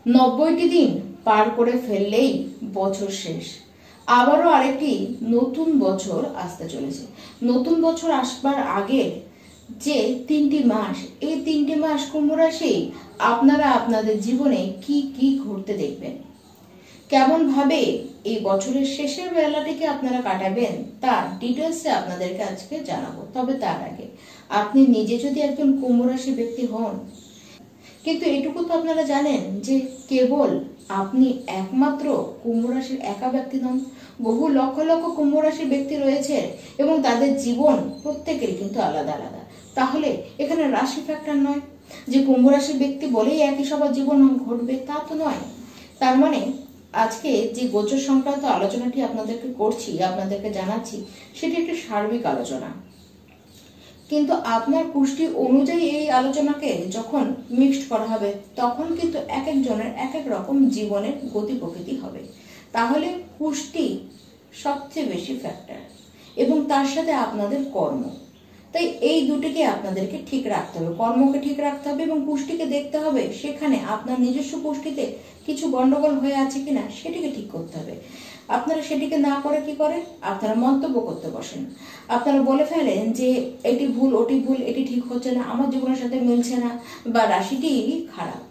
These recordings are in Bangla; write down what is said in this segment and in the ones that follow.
90টি দিন পার করে ফেললেই বছর শেষ। আবারও আরেকটি নতুন বছর আসতে চলেছে। নতুন বছর আসবার আগে যে 3টি মাস, এই 3টি মাস কুম্ভ রাশি আপনারা আপনাদের জীবনে কি কি ঘটতে দেখবেন, কেমন ভাবে এই বছরের শেষের বেলাটিকে আপনারা কাটাবেন, তার ডিটেলসে আপনাদেরকে আজকে জানাবো। তবে তার আগে আপনি নিজে যদি একজন কুম্ভ রাশি ব্যক্তি হন, কিন্তু এটুকু তো আপনারা জানেন যে কেবল আপনি একমাত্র কুম্ভ রাশির একা ব্যক্তি নন। বহু লক্ষ লক্ষ কুম্ভ রাশির ব্যক্তি রয়েছে এবং তাদের জীবন প্রত্যেকের কিন্তু আলাদা আলাদা। তাহলে এখানে রাশি ফ্যাক্টর নয় যে কুম্ভ রাশির ব্যক্তি বলেই একই সবার জীবন ঘটবে, তা তো নয়। তার মানে আজকে যে গোচর সংক্রান্ত আলোচনাটি আপনাদেরকে করছি, আপনাদেরকে জানাচ্ছি, সেটি একটি সার্বিক আলোচনা। কিন্তু আপনার কুষ্টি অনুযায়ী এই আলোচনাকে যখন মিক্সড করা হবে, তখন কিন্তু এক একজনের এক এক রকম জীবনের গতি প্রকৃতি হবে। তাহলে কুষ্টি সবচেয়ে বেশি ফ্যাক্টর এবং তার সাথে আপনাদের কর্ম। তাই এই দুটিকে আপনাদেরকে ঠিক রাখতে হবে, কর্মকে ঠিক রাখতে হবে এবং কুষ্টিকে দেখতে হবে সেখানে আপনার নিজস্ব কুষ্টিতে কিছু গন্ডগোল হয়ে আছে কিনা সেটিকে ঠিক করতে হবে। আপনারা সেটিকে না করে কি করে, আপনারা মন্তব্য করতে বসেন। আপনারা বলে ফেলেন যে এটি ভুল, ওটি ভুল, এটি ঠিক হচ্ছে না, আমার জীবনের সাথে মিলছে না, বা রাশিটি খারাপ।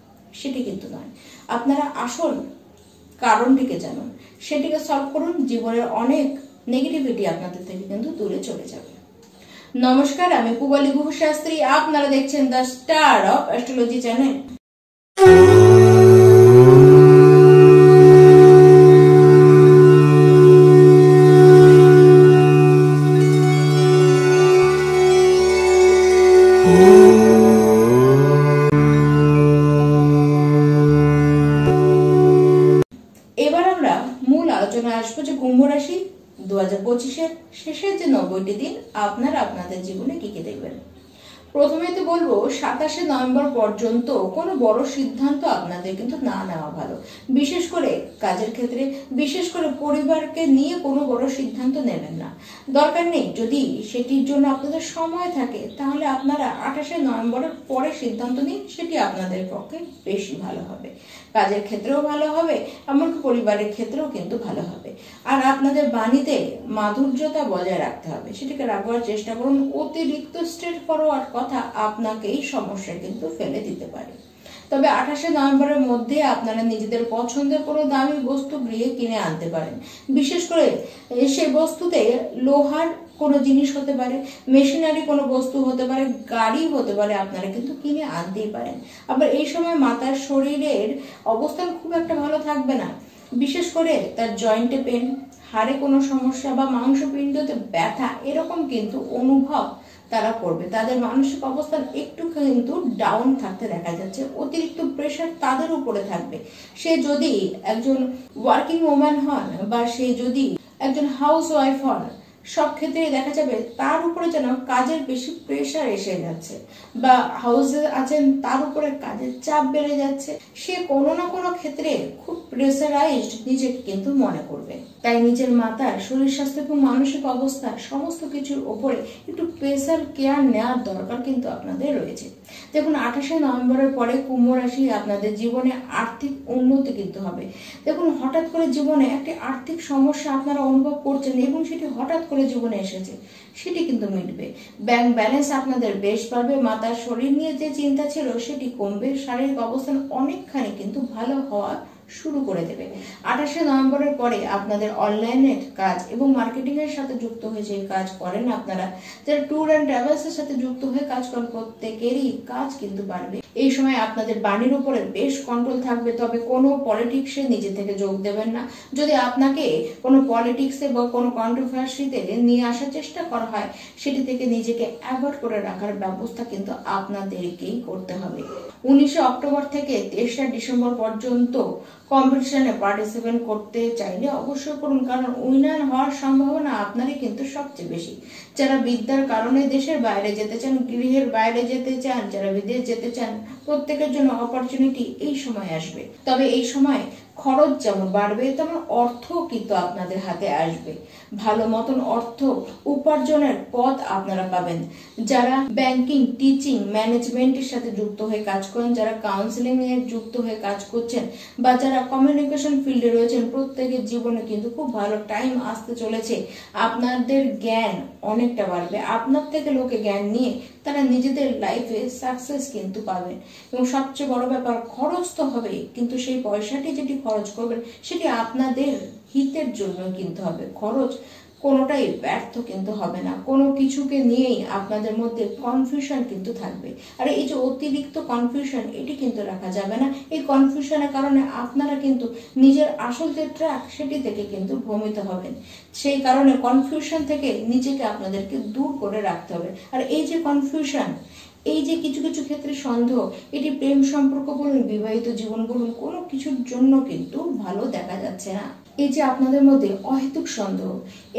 সেটি কিন্তু নয়। আপনারা আসল কারণটিকে জানুন, সেটিকে সলভ করুন, জীবনের অনেক নেগেটিভিটি আপনাদের থেকে কিন্তু দূরে চলে যাবে। নমস্কার, আমি পূবালী গুহ শাস্ত্রী। আপনারা দেখছেন the star of astrology channel. এবার আমরা মূল আলোচনায় আসবো যে কুম্ভ রাশি 2025-এর শেষের যে 90টি দিন আপনারা আপনাদের জীবনে কি কি দেখবেন। প্রথমে তো বলবো 27শে নভেম্বর পর্যন্ত কোনো বড় সিদ্ধান্ত আপনাদের কিন্তু না নেওয়া ভালো। বিশেষ করে কাজের ক্ষেত্রে, বিশেষ করে পরিবারকে নিয়ে কোনো বড় সিদ্ধান্ত নেবেন না, দরকার নেই। যদি সেটির জন্য আপনাদের সময় থাকে তাহলে আপনারা 28শে নভেম্বরের পরে সিদ্ধান্ত নিন, সেটি আপনাদের পক্ষে বেশি ভালো হবে। কাজের ক্ষেত্রেও ভালো হবে, এমনকি পরিবারের ক্ষেত্রেও কিন্তু ভালো হবে। আর আপনাদের বাণীতে মাধুর্যতা বজায় রাখতে হবে, সেটিকে রাখবার চেষ্টা করুন। অতিরিক্ত স্ট্রেট ফরওয়ার্ড কথা আপনাকে এই সমস্যায় কিন্তু ফেলে দিতে পারে। তবে 28শে নভেম্বরের মধ্যে আপনারা নিজেদের পছন্দের কোনো দামি বস্তু গৃহে কিনে আনতে পারেন। বিশেষ করে সেই বস্তুতে লোহার কোনো জিনিস হতে পারে, মেশিনারি কোনো বস্তু হতে পারে, গাড়ি হতে পারে, আপনারা কিন্তু কিনে আনতেই পারেন। আবার এই সময় মাতার শরীরের অবস্থান খুব একটা ভালো থাকবে না। বিশেষ করে তার জয়েন্টে পেন, হাড়ে কোনো সমস্যা বা মাংসপিণ্ডতে ব্যথা, এরকম কিন্তু অনুভব তারা করবে। তাদের মানসিক অবস্থান একটু কিন্তু ডাউন থাকতে দেখা যাচ্ছে। অতিরিক্ত প্রেশার তাদের উপরে থাকবে। সে যদি একজন ওয়ার্কিং ওম্যান হন বা সে যদি একজন হাউস ওয়াইফ হন, সব ক্ষেত্রে দেখা যাবে তার উপরে যেন কাজের বেশি প্রেশার এসে যাচ্ছে, বা হাউসে আছেন তার উপরে কাজের চাপ বেড়ে যাচ্ছে। সে কোনো না কোনো ক্ষেত্রে খুব প্রেসারাইজড নিজেকে কিন্তু মনে করবে। তাই নিজের মাতার শরীর স্বাস্থ্য এবং মানসিক অবস্থা সমস্ত কিছুর উপরে একটু স্পেশাল কেয়ার নেওয়ার দরকার কিন্তু আপনাদের রয়েছে। দেখুন, 28শে নভেম্বরের পরে কুম্ভ রাশি আপনাদের জীবনে আর্থিক উন্নতি কিন্তু হবে। দেখুন, হঠাৎ করে জীবনে একটি আর্থিক সমস্যা আপনারা অনুভব করছেন এবং সেটি হঠাৎ করে জীবনে এসেছে, সেটি কিন্তু মিটবে। ব্যাংক ব্যালেন্স আপনাদের বেশ বাড়বে। মাতার শরীর নিয়ে যে চিন্তা ছিল সেটি কমবে। শারীরিক অবস্থান অনেকখানি কিন্তু ভালো হওয়া শুরু করে দেবে। 28শে নভেম্বরের পরে আপনাদের অনলাইনের কাজ এবং মার্কেটিং এর সাথে যুক্ত হয়ে যে কাজ করেন, আপনারা যারা ট্যুর অ্যান্ড ট্রাভেলস এর সাথে যুক্ত হয়ে কাজ করেন, প্রত্যেকেরই কাজ কিন্তু বাড়বে। এই সময় আপনাদের বাণীর উপরে বেশ কন্ট্রোল থাকবে। তবে কোনো পলিটিক্সে নিজে থেকে যোগ দেবেন না। যদি আপনাকে কোনো পলিটিক্সে বা কোনো কন্ট্রোভার্সিতে নিয়ে আসার চেষ্টা করা হয়, সেটি থেকে নিজেকে অ্যাভয়েড করে রাখার ব্যবস্থা কিন্তু আপনাদেরকেই করতে হবে। 19শে অক্টোবর থেকে 23শে ডিসেম্বর পর্যন্ত কম্পিটিশনে পার্টিসিপেট করতে চাইলে অবশ্যই করুন, কারণ উইনার হওয়ার সম্ভাবনা আপনারই কিন্তু সবচেয়ে বেশি। যারা বিদ্যার কারণে দেশের বাইরে যেতে চান, গৃহের বাইরে যেতে চান, যারা বিদেশ যেতে চান, প্রত্যেকের জন্য অপরচুনিটি এই সময় আসবে। তবে এই সময় খরচ যেমন বাড়বে তেমন অর্থ কিন্তু আপনাদের হাতে আসবে। ভালো মতন অর্থ উপার্জনের পথ আপনারা পাবেন। যারা ব্যাংকিং, টিচিং, ম্যানেজমেন্টের সাথে যুক্ত হয়ে কাজ করেন, যারা কাউন্সিলিং এ যুক্ত হয়ে কাজ করছেন, বা যারা কমিউনিকেশন ফিল্ডে রয়েছেন, প্রত্যেকের জীবনে কিন্তু খুব ভালো টাইম আসতে চলেছে। আপনাদের জ্ঞান অনেকটা বাড়বে। আপনার থেকে লোকে জ্ঞান নিয়ে তারা নিজেদের লাইফে সাকসেস কিন্তু পাবেন। এবং সবচেয়ে বড় ব্যাপার, খরচ তো হবে, কিন্তু সেই পয়সাটি যেটি খরচ করবেন সেটি আপনাদের হিতের জন্য কিন্তু হবে। খরচ কোনোটাই ব্যর্থ কিন্তু হবে না। কোনো কিছুকে নিয়েই আপনাদের মধ্যে কনফিউশন কিন্তু থাকবে। আর এই যে অতিরিক্ত কনফিউশন, এটি কিন্তু রাখা যাবে না। এই কনফিউশনের কারণে আপনারা কিন্তু নিজের আসল যে ট্র্যাক সেটি থেকে কিন্তু ভ্রমিত হবেন। সেই কারণে কনফিউশন থেকে নিজেকে আপনাদেরকে দূর করে রাখতে হবে। আর এই যে কনফিউশন, এই যে কিছু কিছু ক্ষেত্রে সন্দেহ, এটি প্রেম সম্পর্ক বলুন, বিবাহিত জীবন বলুন, কোনো কিছুর জন্য কিন্তু ভালো দেখা যাচ্ছে না। এই যে আপনাদের মধ্যে অহেতুক সন্দেহ,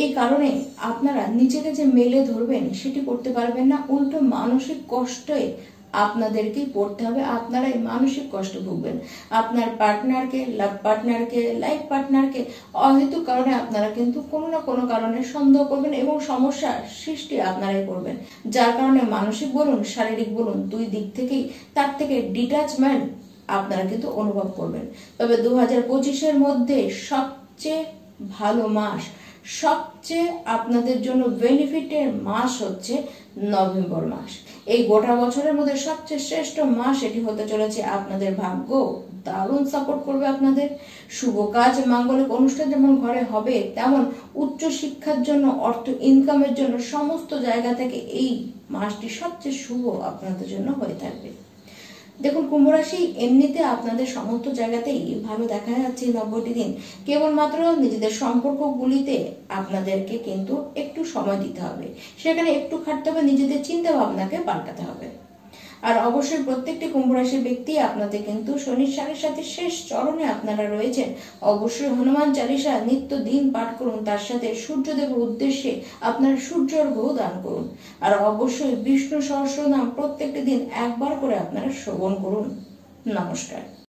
এই কারণে আপনারা নিজেকে যে মেলে ধরবেন সেটি করতে পারবেন না। উল্টো মানসিক কষ্টে আপনাদেরকেই পড়তে হবে। আপনারাই মানসিক কষ্ট ভুগবেন। আপনার পার্টনারকে, লাভ পার্টনারকে, লাইফ পার্টনারকে অহেতুক কারণে আপনারা কিন্তু কোনো না কোনো কারণে সন্দেহ করবেন এবং সমস্যার সৃষ্টি আপনারাই করবেন। যার কারণে মানসিক বলুন, শারীরিক বলুন, দুই দিক থেকেই তার থেকে ডিটাচমেন্ট আপনারা কিন্তু অনুভব করবেন। তবে 2025-এর মধ্যে সবচেয়ে ভালো মাস, সবচেয়ে আপনাদের জন্য বেনিফিটের মাস হচ্ছে নভেম্বর মাস। এই গোটা বছরের মধ্যে সবচেয়ে শ্রেষ্ঠ মাস এটি হতে চলেছে। আপনাদের ভাগ্য দারুণ সাপোর্ট করবে আপনাদের। শুভ কাজ, মাঙ্গলিক অনুষ্ঠান যেমন ঘরে হবে, তেমন উচ্চ শিক্ষার জন্য, অর্থ ইনকামের জন্য সমস্ত জায়গা থেকে এই মাসটি সবচেয়ে শুভ আপনাদের জন্য হয়ে থাকবে। দেখুন, কুম্ভ রাশি এমনিতে আপনাদের সমস্ত জায়গাতেই ভালো দেখা যাচ্ছে 90টি দিন। কেবলমাত্র নিজেদের সম্পর্কগুলিতে আপনাদেরকে কিন্তু একটু সময় দিতে হবে, সেখানে একটু খাটতে হবে, নিজেদের চিন্তা ভাবনাকে পাল্টাতে হবে। আর অবশ্যই প্রত্যেকটি কুম্ভ রাশির ব্যক্তি আপনাদের কিন্তু শনির সাথে শেষ চরণে আপনারা রয়েছেন। অবশ্যই হনুমান চালিসা নিত্য দিন পাঠ করুন, তার সাথে সূর্যদেবের উদ্দেশ্যে আপনার সূর্যার্ঘ্য দান করুন। আর অবশ্যই বিষ্ণু সহস্রনাম প্রত্যেকটি দিন একবার করে আপনারা শ্রবণ করুন। নমস্কার।